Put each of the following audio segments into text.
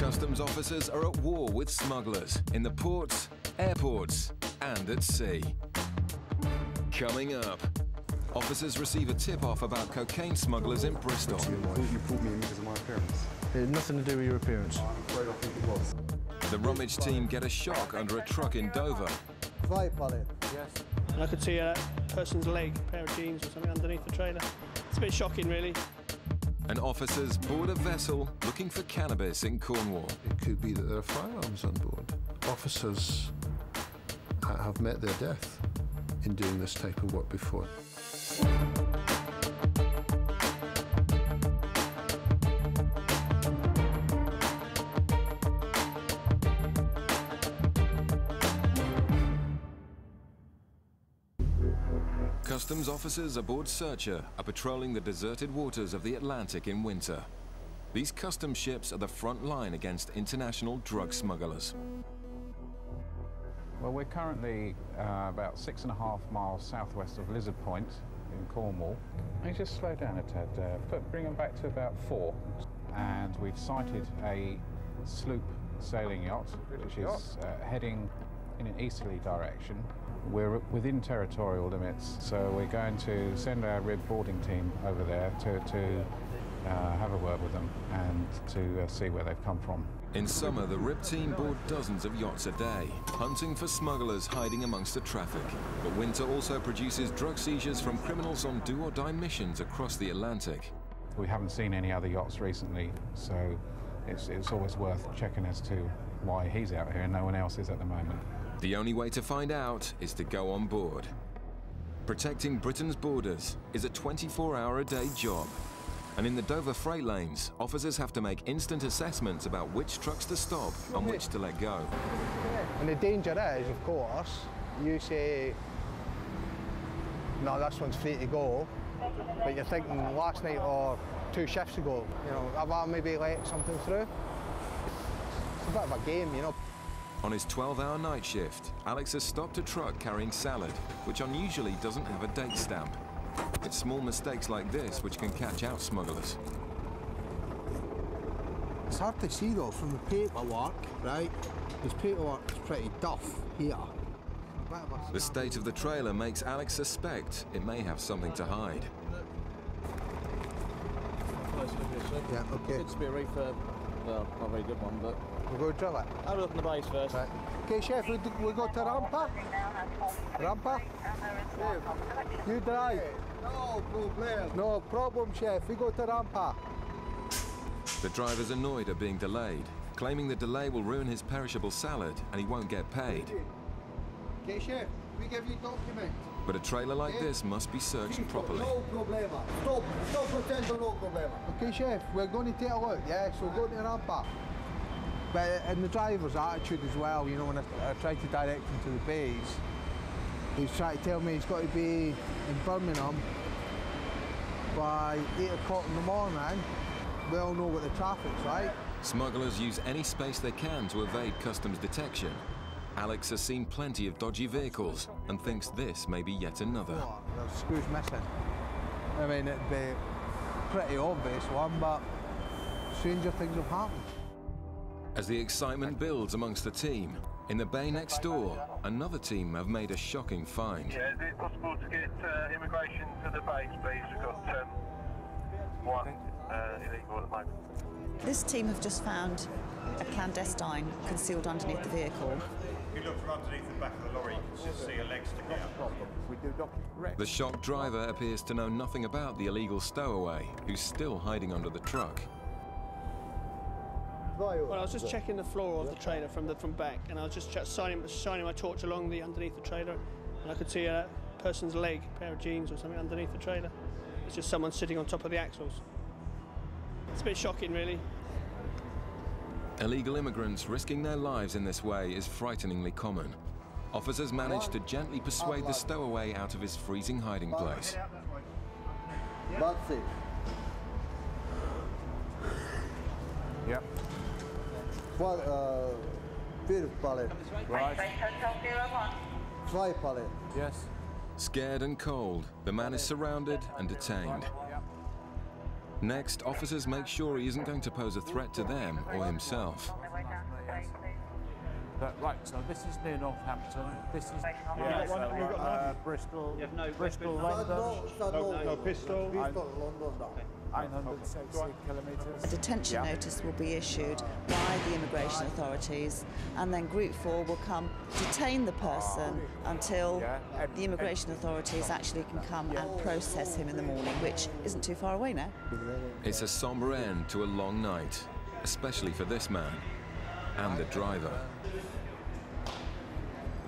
Customs officers are at war with smugglers in the ports, airports, and at sea. Coming up, officers receive a tip-off about cocaine smugglers in Bristol. You pulled me in because of my appearance. It had nothing to do with your appearance. I'm afraid I think it was. The rummage team get a shock under a truck in Dover. Right, Polly. Yes. And I could see a person's leg, a pair of jeans or something underneath the trailer. It's a bit shocking, really. And officers board a vessel looking for cannabis in Cornwall. It could be that there are firearms on board. Officers have met their death in doing this type of work before. Customs officers aboard Searcher are patrolling the deserted waters of the Atlantic in winter. These customs ships are the front line against international drug smugglers. Well, we're currently about 6.5 miles southwest of Lizard Point in Cornwall. Let me just slow down a tad, bring them back to about 4. And we've sighted a sloop sailing yacht, which is heading in an easterly direction. We're within territorial limits, so we're going to send our RIB boarding team over there to have a word with them and to see where they've come from. In summer, the RIB team board dozens of yachts a day, hunting for smugglers hiding amongst the traffic. But winter also produces drug seizures from criminals on do-or-die missions across the Atlantic. We haven't seen any other yachts recently, so it's always worth checking as to why he's out here and no one else is at the moment. The only way to find out is to go on board. Protecting Britain's borders is a 24-hour-a-day job. And in the Dover freight lanes, officers have to make instant assessments about which trucks to stop and which to let go. And the danger is, of course, you say, no, this one's free to go, but you're thinking last night or 2 shifts ago, you know, have I maybe let something through? It's a bit of a game, you know. On his 12-hour night shift, Alex has stopped a truck carrying salad, which unusually doesn't have a date stamp. It's small mistakes like this which can catch out smugglers. It's hard to see though from the paperwork, right? This paperwork is pretty duff here. The state of the trailer makes Alex suspect it may have something to hide. Yeah, okay. It's be a refurb. Well, not a very good one, but We'll go drill it. have a look in the base first. Right. Okay, chef, we go to Rampa? Rampa? You drive. No problem. No problem, chef. We go to Rampa. The driver's annoyed at being delayed, claiming the delay will ruin his perishable salad and he won't get paid. Okay, chef, we give you document. But a trailer like this must be searched properly. No problema. Stop pretending no problema. Okay, chef, we're going to take a look, yeah? So we're going to Rampa. But and the driver's attitude as well, you know, when I tried to direct him to the bays, he's trying to tell me he's got to be in Birmingham by 8 o'clock in the morning. We all know what the traffic's like. Smugglers use any space they can to evade customs detection. Alex has seen plenty of dodgy vehicles and thinks this may be yet another. Oh, the screw's missing. I mean, it'd be a pretty obvious one, but stranger things have happened. As the excitement builds amongst the team, in the bay next door, another team have made a shocking find. Yeah, is it possible to get immigration to the base, please? We've got one illegal at the moment. This team have just found a clandestine concealed underneath the vehicle. If you look from underneath the back of the lorry, you can just see a leg sticking out. The shocked driver appears to know nothing about the illegal stowaway, who's still hiding under the truck. Well, I was just checking the floor of the trailer from back, and I was just shining my torch along the underneath the trailer, and I could see a person's leg, a pair of jeans or something underneath the trailer. It's just someone sitting on top of the axles. It's a bit shocking, really. Illegal immigrants risking their lives in this way is frighteningly common. Officers manage to gently persuade the stowaway out of his freezing hiding place. That's it. Yep. Vier pallet. Right. 2 pallet. Yes. Scared and cold, the man is surrounded and detained. Next, officers make sure he isn't going to pose a threat to them or himself. Right, so this is near Northampton. This is Bristol, Bristol, London. No pistol. 960 kilometres. A detention notice will be issued by the immigration authorities, and then Group 4 will come detain the person until the immigration authorities actually can come and process him in the morning, which isn't too far away now. It's a sombre end to a long night, especially for this man and the driver.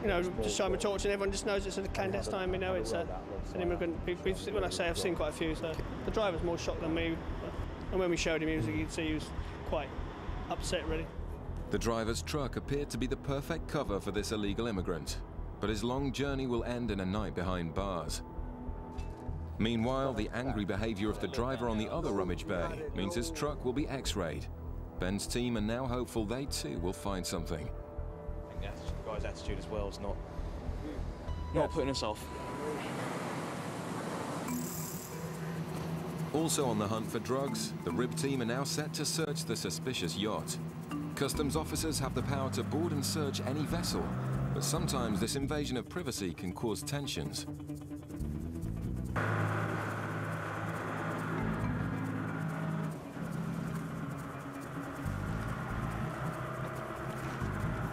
You know, just Simon Torch, and everyone just knows it's a clandestine. We know it's an immigrant. When I say I've seen quite a few, so the driver's more shocked than me. And when we showed him, you could see he was quite upset, really. The driver's truck appeared to be the perfect cover for this illegal immigrant, but his long journey will end in a night behind bars. Meanwhile, the angry behaviour of the driver on the other rummage bay means his truck will be X-rayed. Ben's team are now hopeful they too will find something. The guy's attitude as well is not putting us off. Also on the hunt for drugs, the RIB team are now set to search the suspicious yacht. Customs officers have the power to board and search any vessel, but sometimes this invasion of privacy can cause tensions.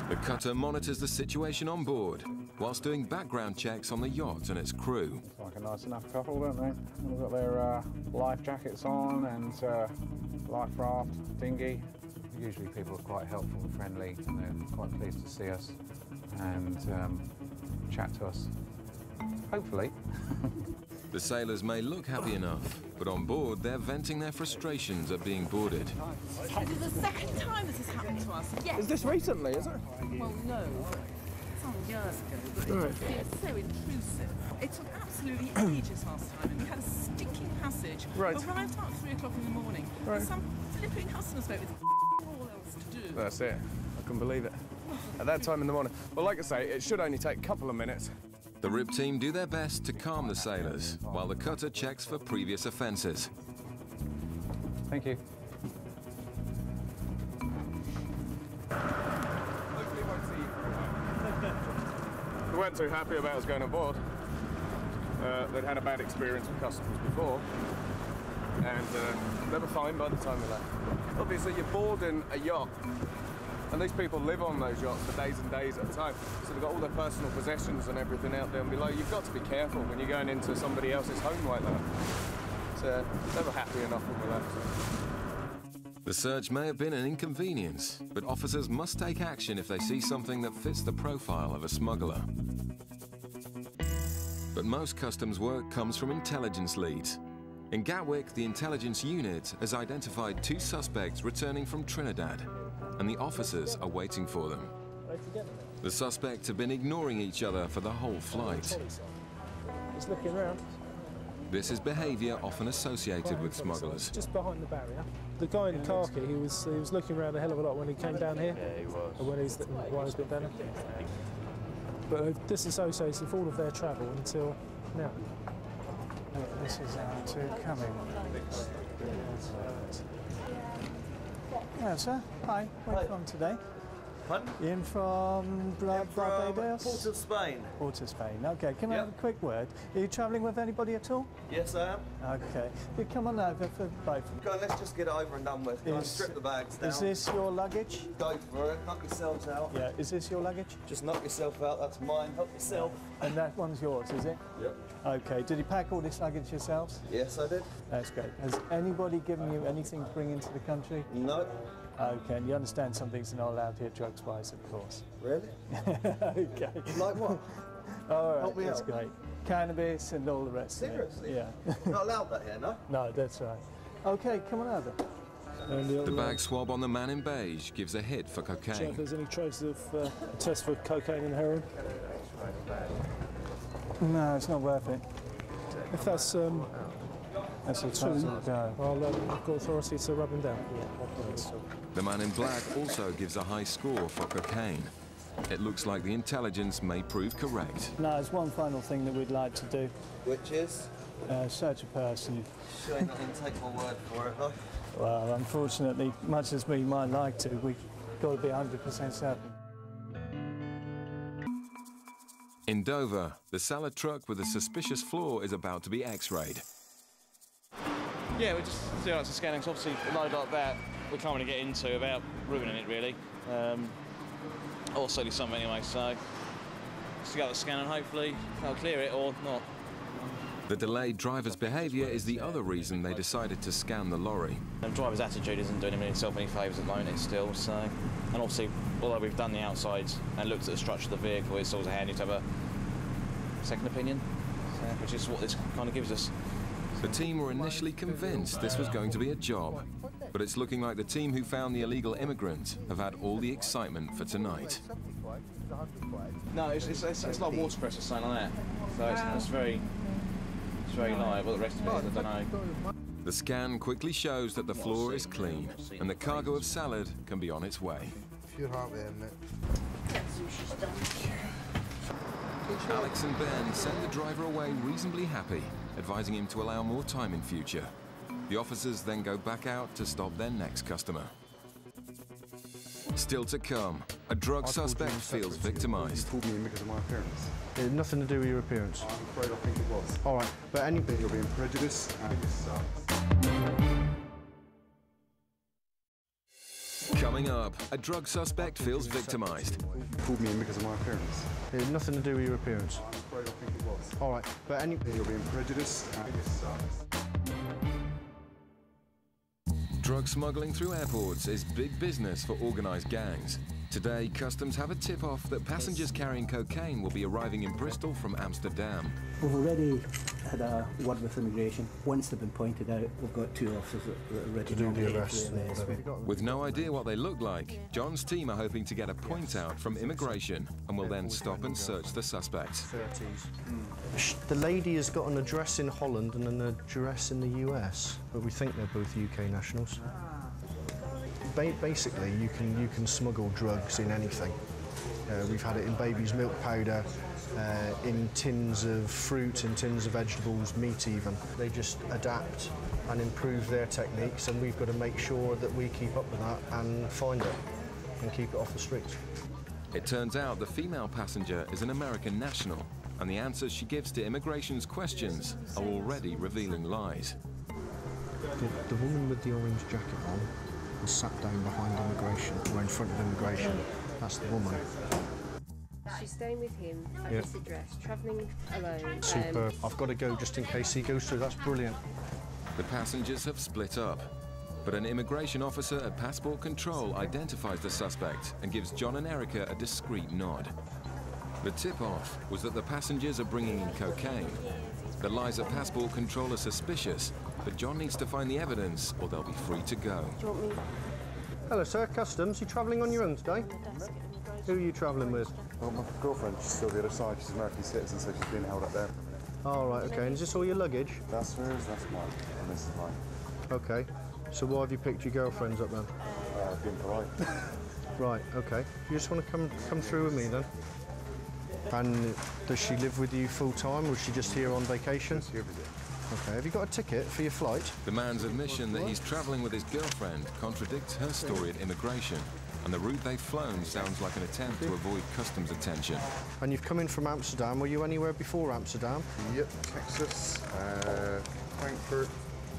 The cutter monitors the situation on board, whilst doing background checks on the yacht and its crew. It's like a nice enough couple, don't they? They've got their life jackets on and life raft, dinghy. Usually people are quite helpful and friendly, and they're quite pleased to see us and chat to us, hopefully. The sailors may look happy enough, but on board they're venting their frustrations at being boarded. This is the second time this has happened to us. Yes. Is this recently, is it? Well, no. Some years ago, but it just feels so intrusive. It took absolutely ages last time, and we had a stinking passage. Right. Arrived about 3 o'clock in the morning. Right. And some flipping customs boat with all else to do. That's it. I can believe it. At that time in the morning. Well, like I say, it should only take a couple of minutes. The RIB team do their best to calm the sailors, while the cutter checks for previous offences. Thank you. They weren't too happy about us going aboard. They'd had a bad experience with customs before, and they were fine by the time we left. Obviously, you're boarding a yacht, and these people live on those yachts for days and days at a time, so they've got all their personal possessions and everything out there and below. You've got to be careful when you're going into somebody else's home like that. So they were happy enough when we left. The search may have been an inconvenience, but officers must take action if they see something that fits the profile of a smuggler. But most customs work comes from intelligence leads. In Gatwick, the intelligence unit has identified 2 suspects returning from Trinidad, and the officers are waiting for them. The suspects have been ignoring each other for the whole flight. He's looking around. This is behaviour often associated with smugglers. Just behind the barrier. The guy in khaki, he was looking around a hell of a lot when he came down here. Yeah, he was. Or while he's been down here. But they've disassociated with all of their travel until now. This is our 2 coming. Yeah, sir. Hi. Where are you from today? Pardon? In from Barbados? Port of Spain. Port of Spain. Okay, can I have a quick word? Are you travelling with anybody at all? Yes, I am. Okay. You come on over for both. Go on, let's just get it over and done with. Go on, strip the bags down. Is this your luggage? Go for it. Knock yourselves out. Yeah. Is this your luggage? Just knock yourself out. That's mine. Help yourself. And that one's yours, is it? Yep. Okay. Did you pack all this luggage yourselves? Yes, I did. That's great. Has anybody given you anything to bring into the country? No. Okay, and you understand some things are not allowed here drugs-wise, of course. Really? Okay. Like what? All right, Help me that's out. great. Cannabis and all the rest Seriously? of it. Yeah. Not allowed that here, no? No, that's right. Okay, come on over. The bag swab on the man in beige gives a hit for Check if cocaine. there's any traces of a test for cocaine and heroin. No, it's not worth it. If that's a true go. I've got authority to rub him down. The man in black also gives a high score for cocaine. It looks like the intelligence may prove correct. No, there's one final thing that we'd like to do. Which is? search a person. Sure you're not going to take my word for it, though? Well, unfortunately, much as we might like to, we've got to be 100% certain. In Dover, the salad truck with a suspicious flaw is about to be x-rayed. Yeah, we're just doing lots of scanning. So obviously, a load like that, we can't really get into without ruining it, really. Or certainly some anyway, so just to go to the scan and hopefully they'll clear it or not. The delayed driver's behaviour is the other reason they decided to scan the lorry. The driver's attitude isn't doing himself any favours at the moment, still, so... And obviously, although we've done the outsides and looked at the structure of the vehicle, it's always handy to have a second opinion, so, which is what this kind of gives us. The team were initially convinced this was going to be a job, but it's looking like the team who found the illegal immigrant have had all the excitement for tonight. No, it's like watercress or something like that, so it's very light. What the rest of it is, I don't know. The scan quickly shows that the floor is clean and the cargo of salad can be on its way. If you're out there, mate. Alex and Ben send the driver away reasonably happy, advising him to allow more time in future. The officers then go back out to stop their next customer. Still to come, a drug suspect feels victimized. You pulled me in because of my appearance. It had nothing to do with your appearance. I'm afraid I think it was. All right, but anybody... You're being prejudiced and it sucks. Coming up, a drug suspect feels victimized. You pulled me in because of my appearance. It had nothing to do with your appearance. I'm afraid I think it was. All right, but anybody... You're being prejudiced and it sucks. Drug smuggling through airports is big business for organised gangs. Today, Customs have a tip-off that passengers carrying cocaine will be arriving in Bristol from Amsterdam. We've already had a word with immigration. Once they've been pointed out, we've got 2 officers that are ready to do the arrest. With no idea what they look like, John's team are hoping to get a point out from immigration and will then stop and search the suspects. The lady has got an address in Holland and an address in the US, but we think they're both UK nationals. Basically, you can smuggle drugs in anything. We've had it in baby's milk powder, in tins of fruit, in tins of vegetables, meat even. They just adapt and improve their techniques, and we've got to make sure that we keep up with that and find it and keep it off the streets. It turns out the female passenger is an American national, and the answers she gives to immigration's questions are already revealing lies. The woman with the orange jacket on and sat down behind immigration, or in front of immigration. That's the woman. She's staying with him at this address, travelling alone. Super. I've got to go just in case he goes through. That's brilliant. The passengers have split up, but an immigration officer at passport control identifies the suspect and gives John and Erica a discreet nod. The tip-off was that the passengers are bringing in cocaine. The lies at passport control are suspicious, but John needs to find the evidence or they'll be free to go. Do you want me? Hello, sir. Customs. You travelling on your own today? Who are you travelling with? Well, my girlfriend, she's still the other side. She's an American citizen, so she's being held up there. Oh, right, OK. And is this all your luggage? That's hers, that's mine, and this is mine. OK. So why have you picked your girlfriends up then? Being polite. Right, OK. You just want to come through with me then? And does she live with you full-time, or is she just here on vacation? Just here visit. OK. Have you got a ticket for your flight? The man's admission that he's travelling with his girlfriend contradicts her story at immigration, and the route they've flown sounds like an attempt to avoid customs attention. And you've come in from Amsterdam. Were you anywhere before Amsterdam? Yep, Texas, Frankfurt,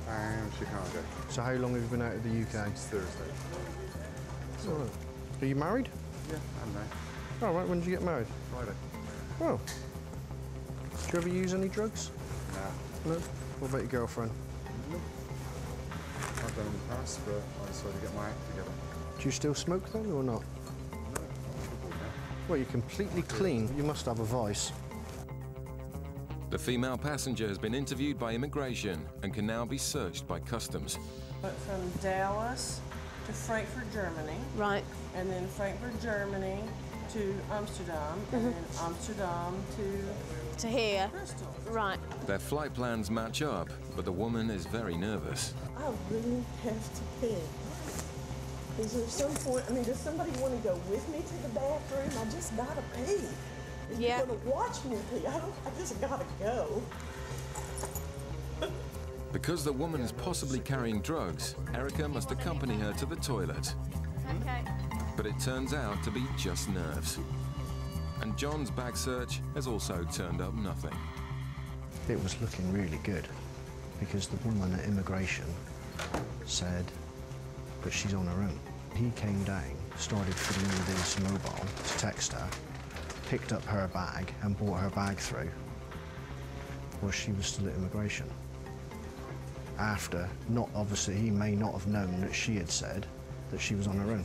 and Chicago. So how long have you been out of the UK? Since Thursday. So, are you married? Yeah, I'm married. All right, when did you get married? Friday. Well, do you ever use any drugs? Nah. No? What about your girlfriend? No. I've done in the past, but I decided to get my act together. Do you still smoke then, or not? No. Well, you're completely clean. You must have a vice. The female passenger has been interviewed by immigration and can now be searched by customs. Went from Dallas to Frankfurt, Germany. Right. And then Frankfurt, Germany to Amsterdam, and then Amsterdam to here. Bristol. Right. Their flight plans match up, but the woman is very nervous. I really have to pee. Is there some point, does somebody want to go with me to the bathroom? I just gotta pee. If you're gonna watch me pee, I just gotta go. Because the woman is possibly carrying drugs, Erica must accompany her to the toilet. Okay. But it turns out to be just nerves. And John's bag search has also turned up nothing. It was looking really good because the woman at immigration said, but she's on her own. He came down, started fiddling with his mobile to text her, picked up her bag and brought her bag through. Well, she was still at immigration. After, not obviously, he may not have known that she had said that she was on her own.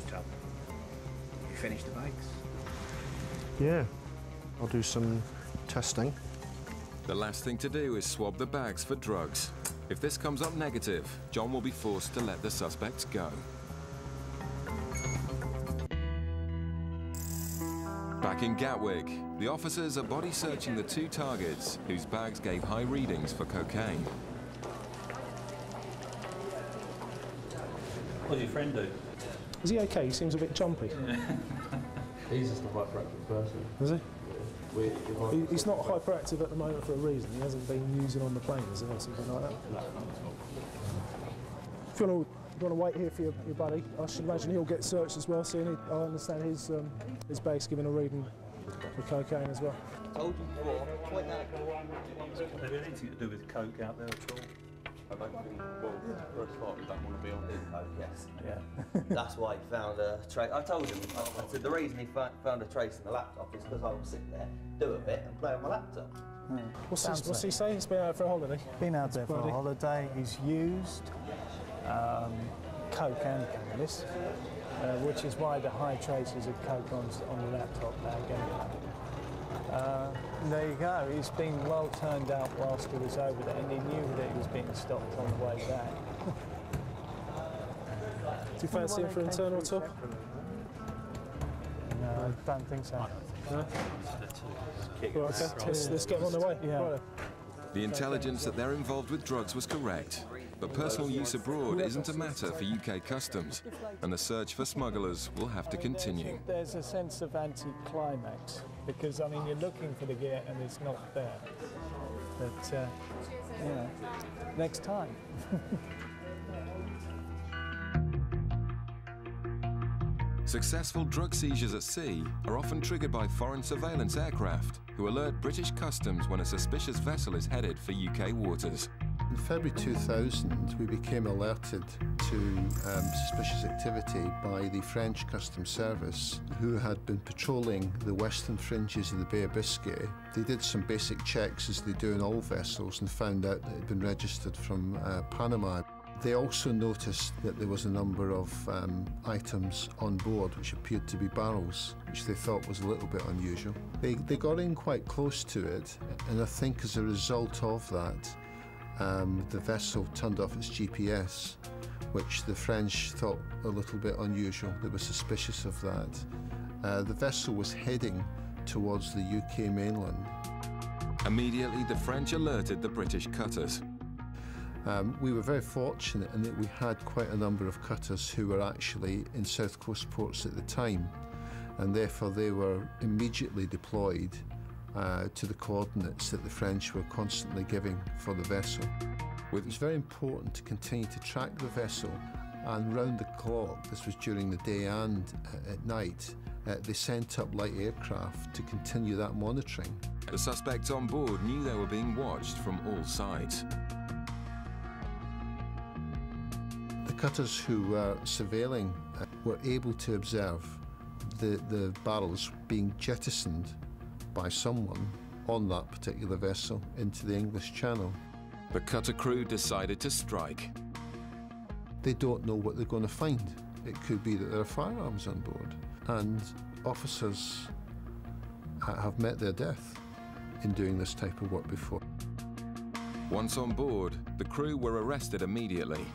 You finished the bags? Yeah, I'll do some testing. The last thing to do is swab the bags for drugs. If this comes up negative, John will be forced to let the suspects go. Back in Gatwick, the officers are body searching the two targets whose bags gave high readings for cocaine. What does your friend do? Is he okay? He seems a bit jumpy. He's just a hyperactive person. Is he? Yeah. He's not hyperactive at the moment for a reason. He hasn't been using on the plane, is it, or something like that? No. If you want to wait here for your buddy, I should imagine he'll get searched as well soon. I understand his bag's given a reading for cocaine as well. Told you before, point that. Have you anything to do with coke out there at all? I don't think, well, first thought we don't want to be on coke, yes. Yeah. That's why he found a trace. I told him, I said the reason he found a trace in the laptop is because I will sit there, do a bit and play on my laptop. What's he saying? He's been out for a holiday? Been out there for a holiday. He's used coke and cannabis, which is why the high traces of coke on the laptop bag anyway. There you go. He's been well turned out whilst he was over there, and he knew that he was being stopped on the way back. Do you fancy him for internal tour? No, I don't think so. No? Right, okay. Let's get him on the way. Yeah. Right. The intelligence that they're involved with drugs was correct, but personal use abroad isn't a matter for UK customs, and the search for smugglers will have to continue. There's a sense of anti-climax, because, I mean, you're looking for the gear and it's not there. But, you know, next time. Successful drug seizures at sea are often triggered by foreign surveillance aircraft who alert British customs when a suspicious vessel is headed for UK waters. In February 2000, we became alerted to suspicious activity by the French Customs Service, who had been patrolling the western fringes of the Bay of Biscay. They did some basic checks, as they do in all vessels, and found out that it had been registered from Panama. They also noticed that there was a number of items on board which appeared to be barrels, which they thought was a little bit unusual. They got in quite close to it, and I think as a result of that, the vessel turned off its GPS, which the French thought a little bit unusual. They were suspicious of that. The vessel was heading towards the UK mainland. Immediately, the French alerted the British cutters. We were very fortunate in that we had quite a number of cutters who were actually in South Coast ports at the time, and therefore they were immediately deployed to the coordinates that the French were constantly giving for the vessel. It was very important to continue to track the vessel, and round the clock, this was during the day and at night, they sent up light aircraft to continue that monitoring. The suspects on board knew they were being watched from all sides. The cutters who were surveilling were able to observe the barrels being jettisoned by someone on that particular vessel into the English Channel. The cutter crew decided to strike. They don't know what they're going to find. It could be that there are firearms on board, and officers have met their death in doing this type of work before. Once on board, the crew were arrested immediately.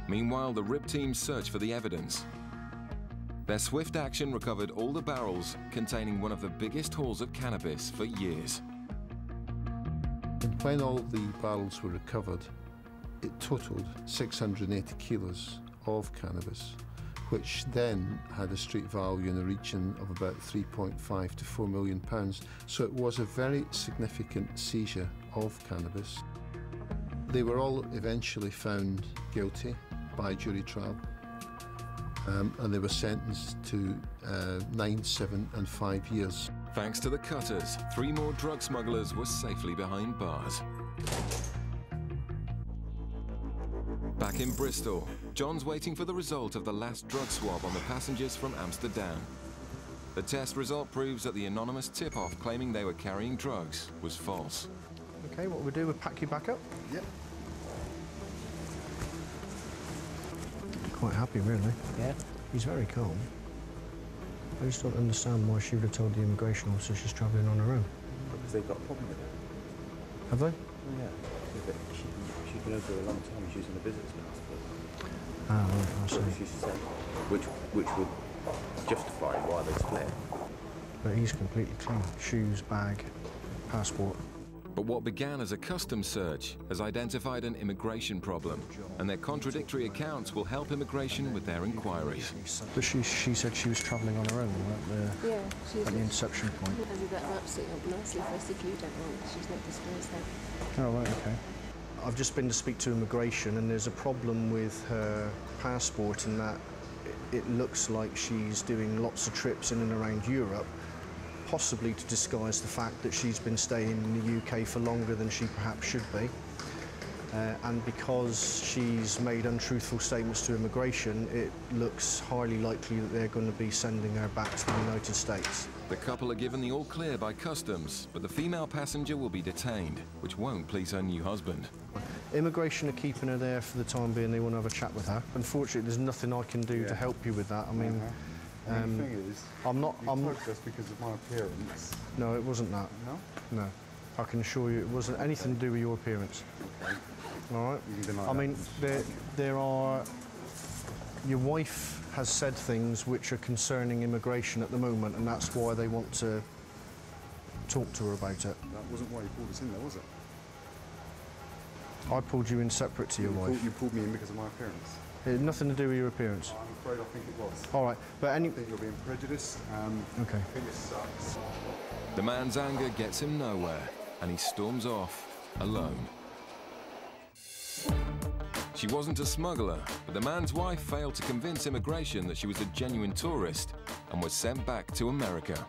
Meanwhile, the RIB team searched for the evidence. Their swift action recovered all the barrels containing one of the biggest hauls of cannabis for years. And when all the barrels were recovered, it totaled 680 kilos of cannabis, which then had a street value in the region of about 3.5 to 4 million pounds. So it was a very significant seizure of cannabis. They were all eventually found guilty by jury trial, and they were sentenced to 9, 7 and 5 years. Thanks to the cutters, 3 more drug smugglers were safely behind bars. Back in Bristol, John's waiting for the result of the last drug swab on the passengers from Amsterdam. The test result proves that the anonymous tip-off claiming they were carrying drugs was false. Okay, what we'll do, we'll pack you back up. Yep. Quite happy, really. Yeah. He's very calm. I just don't understand why she would have told the immigration officer she's travelling on her own. Because they've got a problem with it. Have they? Yeah. She's been over for a long time. She's using a visitor's passport. Ah, right, I see. She said, which would justify why they split. But he's completely clean. Shoes, bag, passport. But what began as a customs search has identified an immigration problem, and their contradictory accounts will help immigration with their inquiries. But she said she was travelling on her own at the inception point. Has that absolutely up nicely for us if you don't want. She's not disclosed that. Oh, right, okay. I've just been to speak to immigration, and there's a problem with her passport in that it looks like she's doing lots of trips in and around Europe, possibly to disguise the fact that she's been staying in the UK for longer than she perhaps should be. And because she's made untruthful statements to immigration, it looks highly likely that they're going to be sending her back to the United States. The couple are given the all clear by customs, but the female passenger will be detained, which won't please her new husband. Immigration are keeping her there for the time being. They want to have a chat with her. Unfortunately, there's nothing I can do to help you with that. I mean, the thing is, I'm not. You plugged us because of my appearance. No, it wasn't that. No? No. I can assure you it wasn't anything to do with your appearance. Okay. All right? You can deny I that. mean, there are... Your wife has said things which are concerning immigration at the moment, and that's why they want to talk to her about it. That wasn't why you pulled us in there, was it? I pulled you in separate to your wife. You pulled me in because of my appearance. It had nothing to do with your appearance. I'm afraid I think it was. All right, but I think you're being prejudiced. Okay. I think it sucks. The man's anger gets him nowhere, and he storms off alone. She wasn't a smuggler, but the man's wife failed to convince immigration that she was a genuine tourist and was sent back to America.